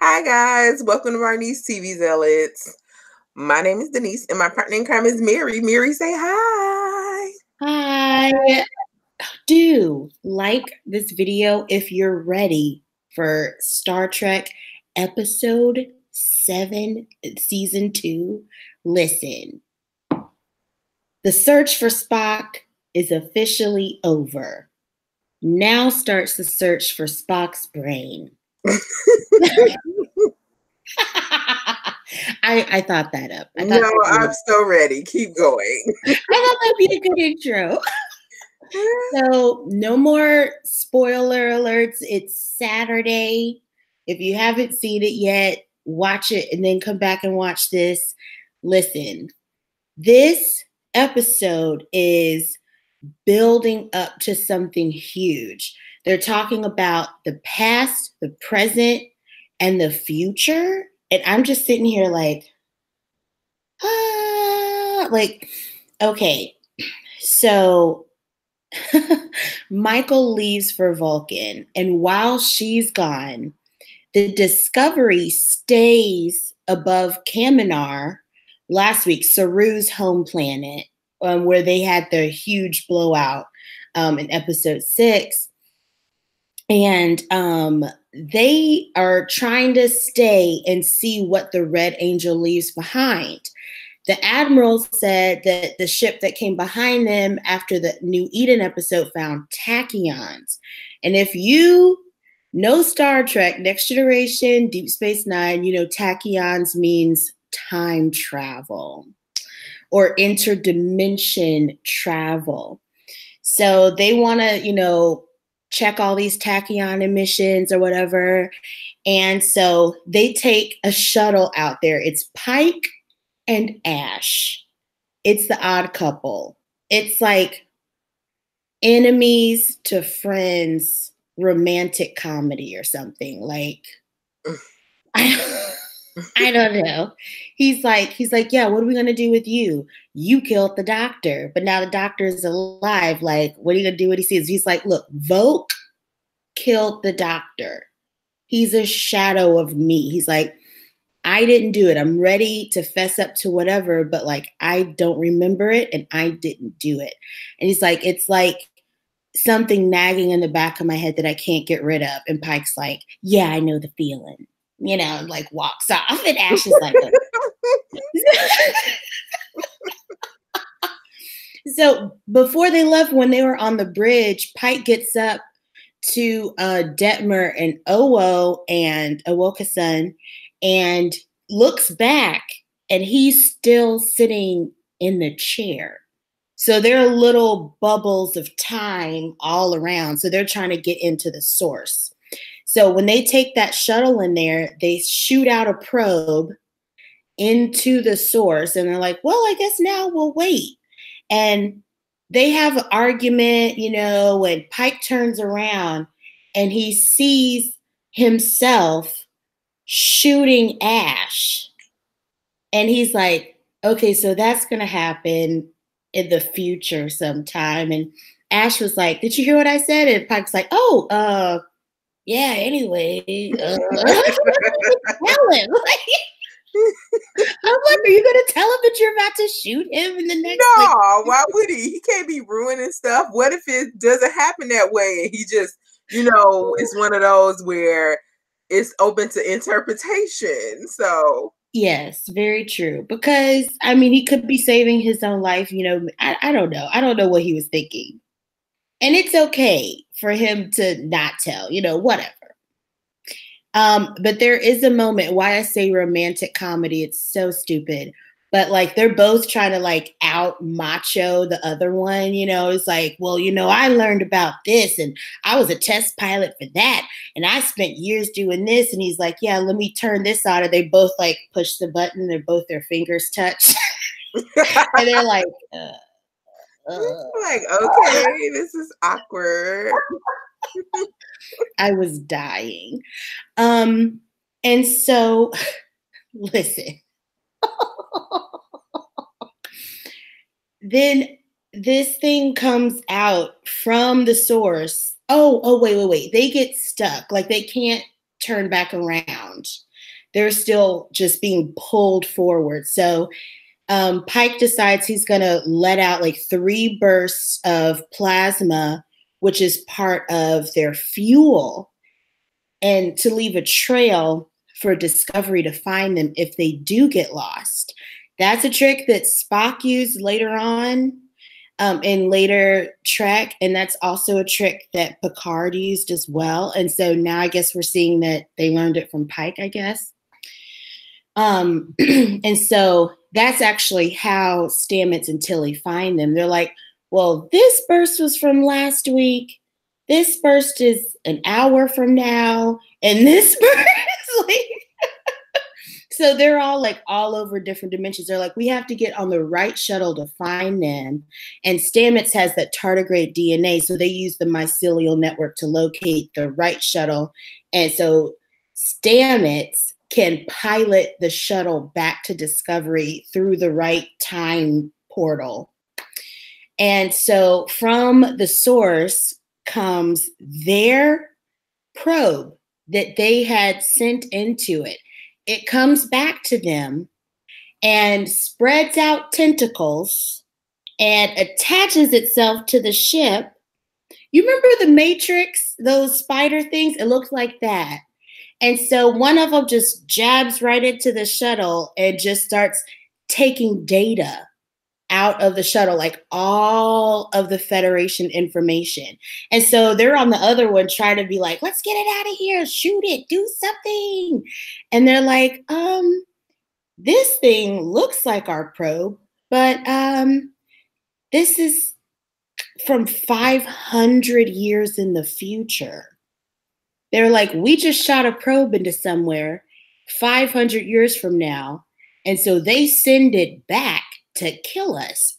Hi guys, welcome to our niece TV Zealots. My name is Denise and my partner in crime is Mary. Mary, say hi. Hi. Do like this video if you're ready for Star Trek Episode 7, Season 2. Listen, the search for Spock is officially over. Now starts the search for Spock's brain. I thought that up. I'm so ready. Keep going. I thought that'd be a good intro. So no more spoiler alerts. It's Saturday. If you haven't seen it yet, watch it and then come back and watch this. Listen, this episode is building up to something huge. They're talking about the past, the present, and the future. And I'm just sitting here like, okay. So Michael leaves for Vulcan, and while she's gone, the Discovery stays above Kaminar last week, Saru's home planet, where they had their huge blowout in episode 6. And they are trying to stay and see what the Red Angel leaves behind. The Admiral said that the ship that came behind them after the New Eden episode found tachyons. And if you know Star Trek, Next Generation, Deep Space Nine, you know tachyons means time travel or interdimension travel. So they want to, check all these tachyon emissions or whatever. And so they take a shuttle out there. It's Pike and Ash. It's the odd couple. It's like enemies to friends romantic comedy or something. Like I don't know. He's like, yeah, what are we gonna do with you? You killed the doctor, but now the doctor is alive. Like, what are you gonna do when he sees? He's like, look, Voke killed the doctor. He's a shadow of me. He's like, I didn't do it. I'm ready to fess up to whatever, but like, I don't remember it and I didn't do it. And he's like, it's like something nagging in the back of my head that I can't get rid of. And Pike's like, yeah, I know the feeling, like walks off. And Ash is like, So before they left, when they were on the bridge, Pike gets up to Detmer and Owo and Awoka-san and looks back, and he's still sitting in the chair. So there are little bubbles of time all around. So they're trying to get into the source. So when they take that shuttle in there, they shoot out a probe into the source, and they're like, well, I guess now we'll wait. And they have an argument, when Pike turns around and he sees himself shooting Ash. And he's like, okay, so that's going to happen in the future sometime. And Ash was like, did you hear what I said? And Pike's like, yeah, anyway. Tell him. I'm like, are you going to tell him that you're about to shoot him in the next? No, why would he? He can't be ruining stuff. What if it doesn't happen that way? And he just, it's one of those where it's open to interpretation. So yes, very true. Because he could be saving his own life. I don't know. I don't know what he was thinking. And it's okay for him to not tell, whatever. But there is a moment, why I say romantic comedy, it's so stupid. But like they're both trying to like out macho the other one, it's like, well, I learned about this and I was a test pilot for that. And I spent years doing this. And he's like, yeah, let me turn this on. And they both like push the button. They're both their fingers touch. And they're like, like, okay, this is awkward. I was dying. And so listen. Then this thing comes out from the source. Oh, wait. They get stuck. Like they can't turn back around. ground. They're still just being pulled forward. So Pike decides he's going to let out like 3 bursts of plasma, which is part of their fuel, and to leave a trail for Discovery to find them if they do get lost. That's a trick that Spock used later on in later Trek, and that's also a trick that Picard used as well. And so now I guess we're seeing that they learned it from Pike, I guess. And so that's actually how Stamets and Tilly find them. They're like, well, this burst was from last week. This burst is an hour from now. And this burst, like, so they're all like all over different dimensions. They're like, we have to get on the right shuttle to find them. And Stamets has that tardigrade DNA. So they use the mycelial network to locate the right shuttle. And so Stamets can pilot the shuttle back to Discovery through the right time portal. And so from the source comes their probe that they had sent into it. It comes back to them and spreads out tentacles and attaches itself to the ship. You remember the Matrix, those spider things? It looks like that. And so one of them just jabs right into the shuttle and just starts taking data out of the shuttle, like all of the Federation information. And so they're on the other one trying to be like, let's get it out of here, shoot it, do something. And they're like, this thing looks like our probe, but this is from 500 years in the future. They're like, we just shot a probe into somewhere 500 years from now. And so they send it back to kill us.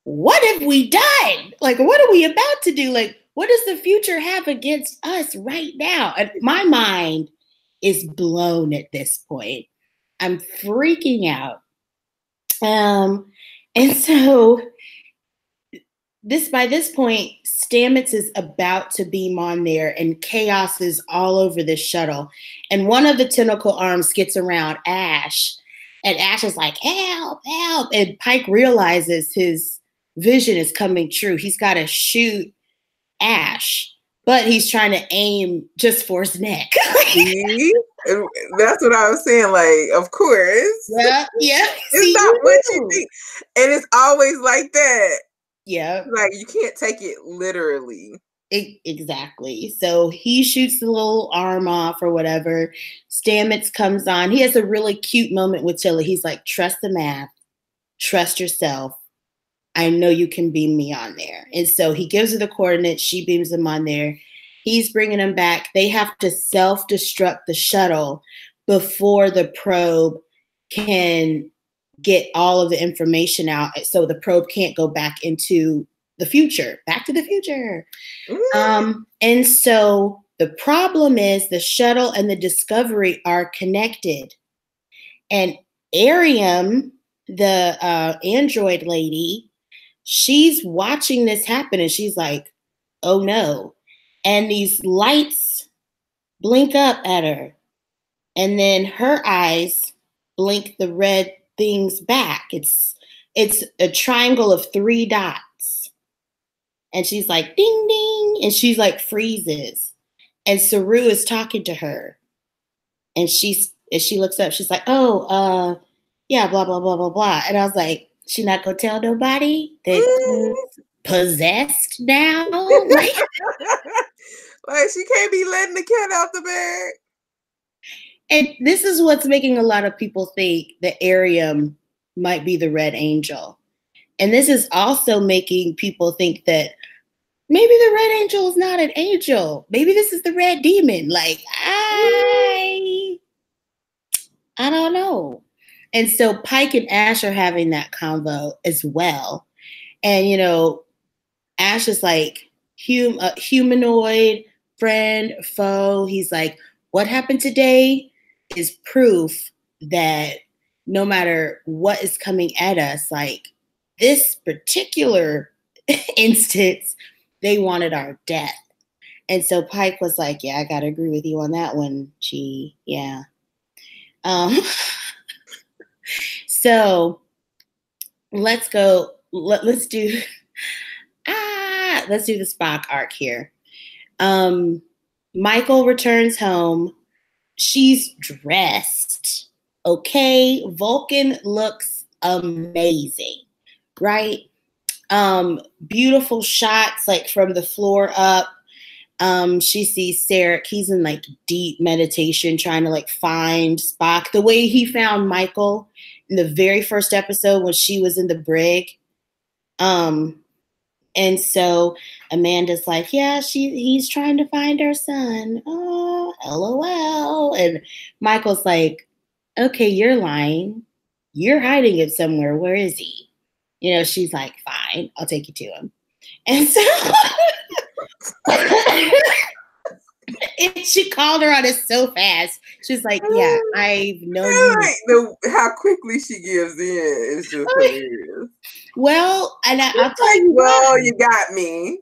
What have we done? Like, what are we about to do? Like, what does the future have against us right now? And my mind is blown at this point. I'm freaking out. And so by this point, Stamets is about to beam on there and chaos is all over this shuttle. And one of the tentacle arms gets around Ash, and Ash is like, help, help. And Pike realizes his vision is coming true. He's got to shoot Ash, but he's trying to aim just for his neck. That's what I was saying. Like, of course. Yeah. It's not what you think. And it's always like that. Yeah. Like, you can't take it literally. Exactly. So he shoots the little arm off or whatever. Stamets comes on. He has a really cute moment with Tilly. He's like, trust the math. Trust yourself. I know you can beam me on there. And so he gives her the coordinates. She beams him on there. He's bringing him back. They have to self-destruct the shuttle before the probe can get all of the information out. So the probe can't go back into the future, back to the future. And so the problem is the shuttle and the Discovery are connected. And Ariam, the android lady, she's watching this happen and she's like, oh no. And these lights blink up at her. And then her eyes blink the red things back. It's a triangle of 3 dots. And she's like, ding, ding. And she's like, freezes. And Saru is talking to her. And as she looks up, she's like, oh, yeah, blah, blah, blah, blah, blah. And I was like, she not gonna tell nobody that she's possessed now? Like she can't be letting the cat out the bag. And this is what's making a lot of people think that Ariam might be the Red Angel. And this is also making people think that maybe the Red Angel is not an angel. Maybe this is the Red Demon. Like, I don't know. And so Pike and Ash are having that convo as well. And, you know, Ash is like, humanoid, friend, foe. He's like, what happened today is proof that no matter what is coming at us, like this particular instance, they wanted our death. And so Pike was like, yeah, I got to agree with you on that one, G. Yeah. Um, so let's go. Let's do the Spock arc here. Michael returns home. She's dressed. Okay. Vulcan looks amazing, right? Beautiful shots, like from the floor up. She sees Sarek. He's in like deep meditation, trying to like find Spock. The way he found Michael in the very first episode when she was in the brig. And so Amanda's like, yeah, he's trying to find our son. Oh, LOL. And Michael's like, okay, you're lying. You're hiding it somewhere. Where is he? You know, she's like, fine, I'll take you to him. And so and she called her on it so fast. She's like, yeah, I've known you. How quickly she gives in is just hilarious. Well, and I'll tell you well, why. you got me.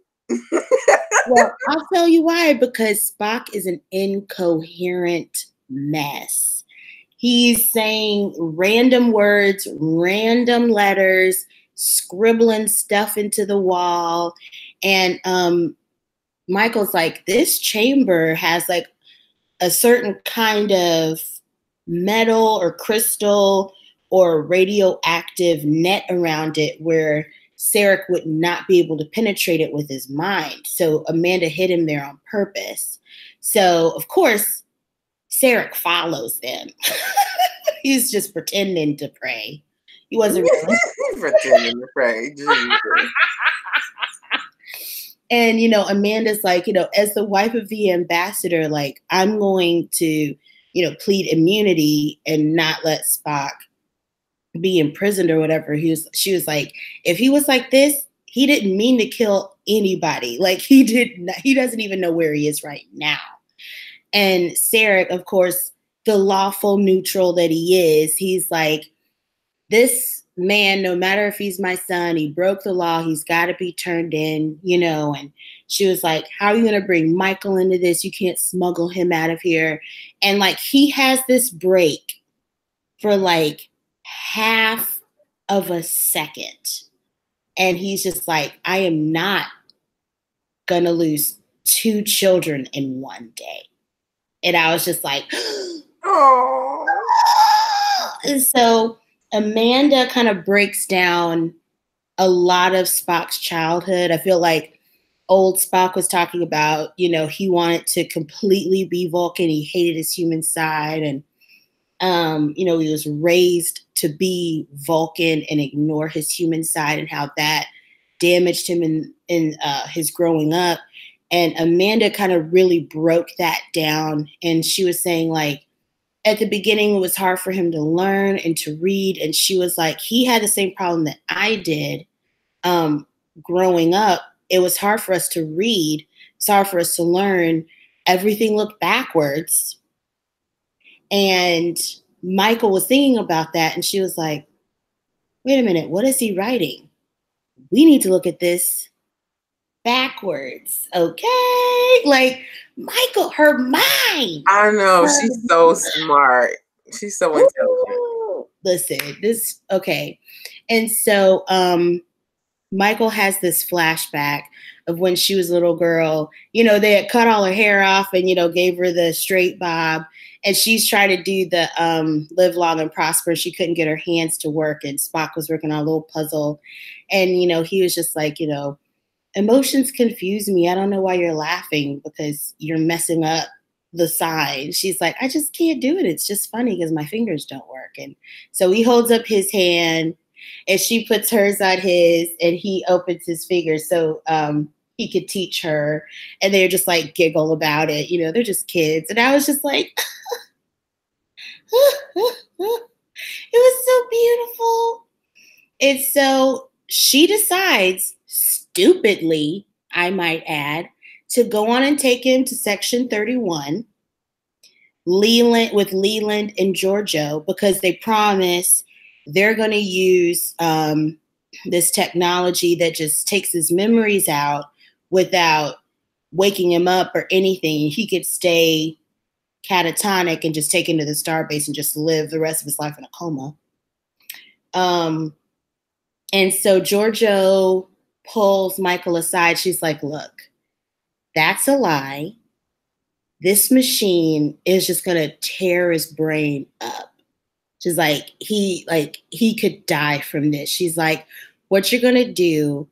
Well, I'll tell you why, because Spock is an incoherent mess. He's saying random words, random letters, scribbling stuff into the wall. And Michael's like, this chamber has like a certain kind of metal or crystal or radioactive net around it where Sarek would not be able to penetrate it with his mind. So Amanda hid him there on purpose. So, of course, Sarek follows them. He's just pretending to pray. He wasn't really pretending to pray. Jesus. And, you know, Amanda's like, you know, as the wife of the ambassador, like, I'm going to, you know, plead immunity and not let Spock be imprisoned or whatever. She was like, if he was like this, he didn't mean to kill anybody. Like, he doesn't even know where he is right now. And Sarek, of course, the lawful neutral that he is, he's like, this man, no matter if he's my son, he broke the law, he's got to be turned in, you know. And she was like, how are you going to bring Michael into this? You can't smuggle him out of here. And like, he has this break for like half of a second. And he's just like, I am not going to lose 2 children in one day. And I was just like, oh. And so Amanda kind of breaks down a lot of Spock's childhood. I feel like old Spock was talking about, you know, he wanted to completely be Vulcan. He hated his human side. And, you know, he was raised to be Vulcan and ignore his human side, and how that damaged him in his growing up. And Amanda kind of really broke that down. And she was saying, like, at the beginning, it was hard for him to learn and to read. And she was like, he had the same problem that I did growing up. It was hard for us to read. It's hard for us to learn. Everything looked backwards. And Michael was thinking about that. And she was like, wait a minute, what is he writing? We need to look at this backwards. Okay. Like, Michael, her mind. I know. She's so smart. She's so intelligent. Listen, okay. And so Michael has this flashback of when she was a little girl. You know, they had cut all her hair off and, you know, gave her the straight bob. And she's trying to do the live long and prosper. She couldn't get her hands to work. And Spock was working on a little puzzle. And, you know, he was just like, you know, emotions confuse me. I don't know why you're laughing, because you're messing up the sign. She's like, I just can't do it. It's just funny because my fingers don't work. And so he holds up his hand and she puts hers on his and he opens his fingers so he could teach her. And they're just like giggle about it. You know, they're just kids. And I was just like, it was so beautiful. And so she decides, stupidly, I might add, to go on and take him to Section 31, with Leland and Giorgio, because they promise they're going to use this technology that just takes his memories out without waking him up or anything. He could stay catatonic and just take him to the starbase and just live the rest of his life in a coma. And so Giorgio pulls Michael aside. She's like, look, that's a lie. This machine is just going to tear his brain up. She's like, he could die from this. She's like, what you're going to do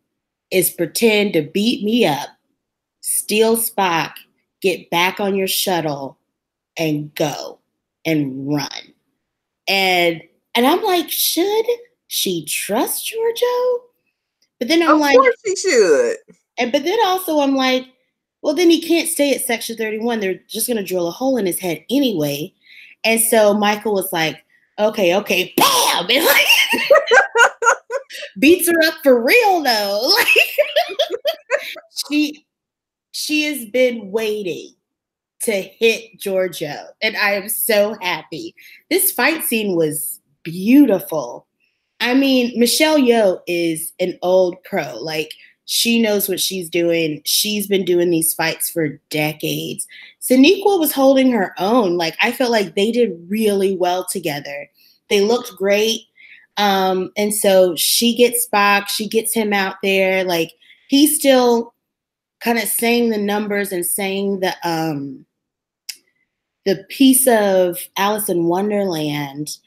is pretend to beat me up, steal Spock, get back on your shuttle, and go and run. And I'm like, should she trust Giorgio? But then I'm like, of course she should. But then also I'm like, well, then he can't stay at Section 31. They're just going to drill a hole in his head anyway. And so Michael was like, okay, bam! And like, beats her up for real though. Like, she has been waiting to hit Giorgio, and I am so happy. This fight scene was beautiful. I mean, Michelle Yeoh is an old pro. Like, she knows what she's doing. She's been doing these fights for decades. Sonequa was holding her own. Like, I felt like they did really well together. They looked great. And so she gets Spock. She gets him out there. Like, he's still kind of saying the numbers and saying the piece of Alice in Wonderland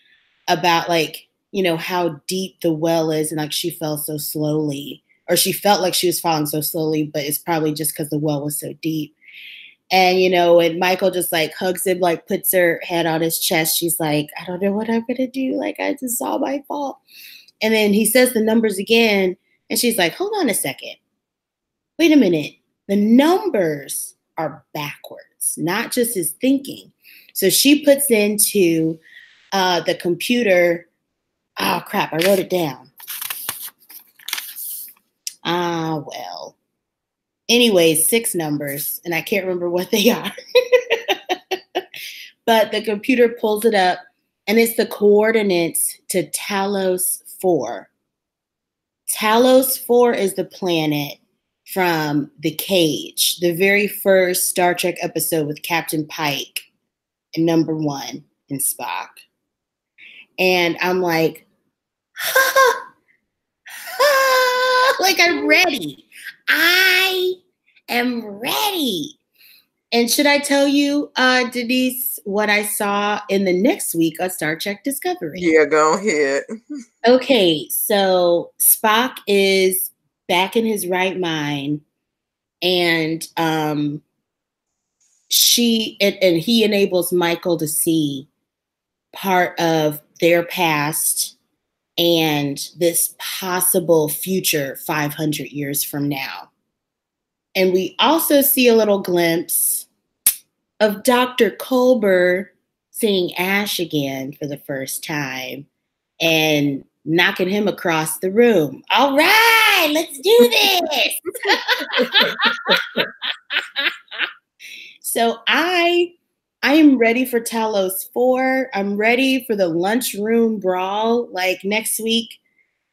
about, like, you know, how deep the well is, and like she fell so slowly, or she felt like she was falling so slowly, but it's probably just because the well was so deep. And, you know, and Michael just like hugs him, like puts her head on his chest. She's like, I don't know what I'm going to do. Like, I just saw my fault. And then he says the numbers again. And she's like, hold on a second. Wait a minute. The numbers are backwards, not just his thinking. So she puts into the computer. Oh, crap. I wrote it down. Well. Anyways, 6 numbers, and I can't remember what they are. But the computer pulls it up, and it's the coordinates to Talos 4. Talos 4 is the planet from The Cage, the very first Star Trek episode with Captain Pike and Number 1 and Spock. And I'm like, like, I'm ready. I am ready. And should I tell you, Denise, what I saw in the next week on Star Trek Discovery? Yeah, go ahead. Okay, so Spock is back in his right mind, and he enables Michael to see part of their past and this possible future 500 years from now. And we also see a little glimpse of Dr. Culber seeing Ash again for the first time and knocking him across the room. All right, let's do this. So I am ready for Talos 4. I'm ready for the lunchroom brawl. Like, next week,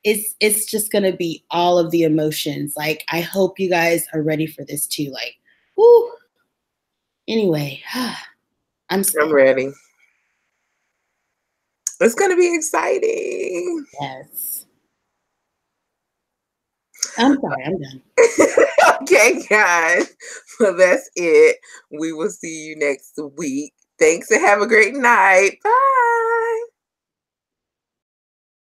it's just going to be all of the emotions. Like, I hope you guys are ready for this too. Like, whoo. Anyway, I'm ready. It's going to be exciting. Yes. I'm sorry, I'm done. Okay, guys. Well, that's it. We will see you next week. Thanks and have a great night. Bye.